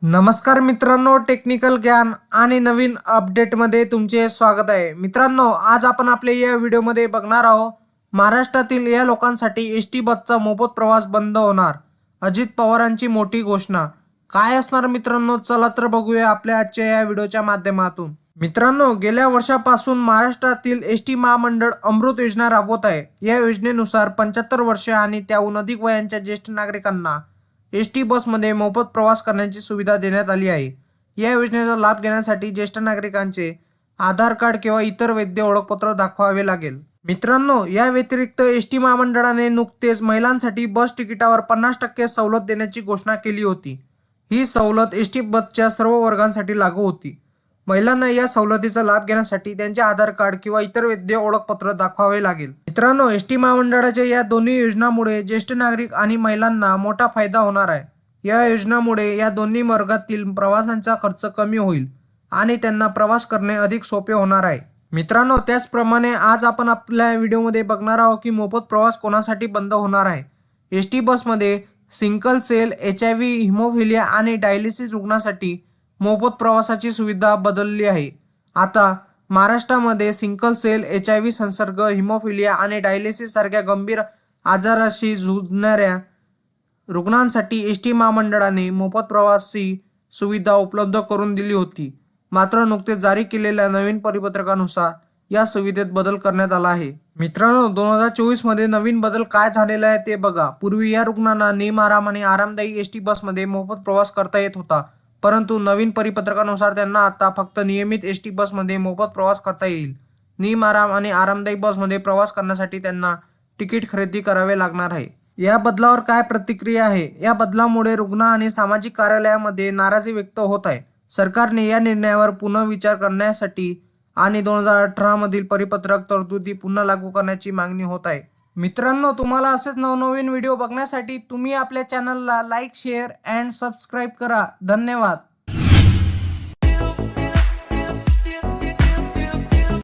नमस्कार मित्रांनो, टेक्निकल ज्ञान आणि नवीन अपडेटमध्ये तुमचे स्वागत आहे. मित्रांनो, आज आपण आपल्या या व्हिडिओमध्ये बघणार आहोत महाराष्ट्रातील या लोकांसाठी एसटी बसचा मोफत प्रवास बंद होणार. अजित पवारांची मोठी घोषणा. काय असणार मित्रांनो, चला तर बघूया आपल्या आजच्या या व्हिडिओच्या माध्यमातून. मित्रांनो, गेल्या वर्षापासून महाराष्ट्रातील एसटी महामंडळ अमृत योजना राबवत आहे. या योजनेनुसार 75 वर्षे आणि त्याहून अधिक वयाच्या ज्येष्ठ नागरिकांना एसटी बसमध्ये मोफत प्रवास करण्याची सुविधा देण्यात आली आहे. या योजनेचा लाभ घेण्यासाठी ज्येष्ठ नागरिकांचे आधार कार्ड किंवा इतर वैध ओळखपत्र दाखवावे लागेल. मित्रांनो, या व्यतिरिक्त एसटी महामंडळाने नुकतेच महिलांसाठी बस तिकिटावर 50% सवलत देण्याची घोषणा केली होती. ही सवलत एसटी बसच्या सर्व वर्गांसाठी लागू होती. महिलांना या सवलतीचा लाभ घेण्यासाठी त्यांचे आधार कार्ड किंवा इतर वैध ओळखपत्र दाखवावे लागेल. मित्रांनो, एसटी महामंडळाच्या या दोन्ही योजनांमुळे ज्येष्ठ नागरिक आणि महिलांना मोठा फायदा होणार आहे. या योजनांमुळे या दोन्ही वर्गातील प्रवासांचा खर्च कमी होईल आणि त्यांना प्रवास करणे अधिक सोपे होणार आहे. मित्रांनो, त्याचप्रमाणे आज आपण आपल्या व्हिडिओमध्ये बघणार आहोत की मोफत प्रवास कोणासाठी बंद होणार आहे. एसटी बसमध्ये सिंगल सेल, HIV, हिमोफिलिया आणि डायलिसिस रुग्णांसाठी मोफत प्रवासाची सुविधा बदलली आहे. आता महाराष्ट्रामध्ये सिंगल सेल, HIV संसर्ग, हिमोफिलिया आणि डायलिसिस सारख्या गंभीर आजाराशी झुंजणाऱ्या रुग्णांसाठी एसटी महामंडळाने मोफत प्रवासी सुविधा उपलब्ध करून दिली होती. मात्र नुकतेच जारी केलेल्या नवीन परिपत्रकानुसार या सुविधेत बदल करण्यात आला आहे. मित्रांनो, 2024 मध्ये नवीन बदल काय झालेला आहे ते बघा. पूर्वी या रुग्णांना निमआराम आणि आरामदायी एसटी बसमध्ये मोफत प्रवास करता येत होता, परंतु नवीन परिपत्रकानुसार त्यांना आता फक्त नियमित एसटी बसमध्ये मोफत प्रवास करता येईल. निमआराम आणि आरामदायी बसमध्ये प्रवास करण्यासाठी त्यांना तिकीट खरेदी करावे लागणार आहे. या बदलावर काय प्रतिक्रिया आहे? या बदलामुळे रुग्ण आणि सामाजिक कार्यालयामध्ये नाराजी व्यक्त होत आहे. सरकारने या निर्णयावर पुनर्विचार करण्यासाठी आणि 2018 मधील परिपत्रक तरतुदी पुन्हा लागू करण्याची मागणी होत आहे. मित्रांनो, तुम्हाला असेच नवनवीन व्हिडिओ बघण्यासाठी तुम्ही आपल्या चॅनलला लाईक, शेअर अँड सबस्क्राईब करा. धन्यवाद.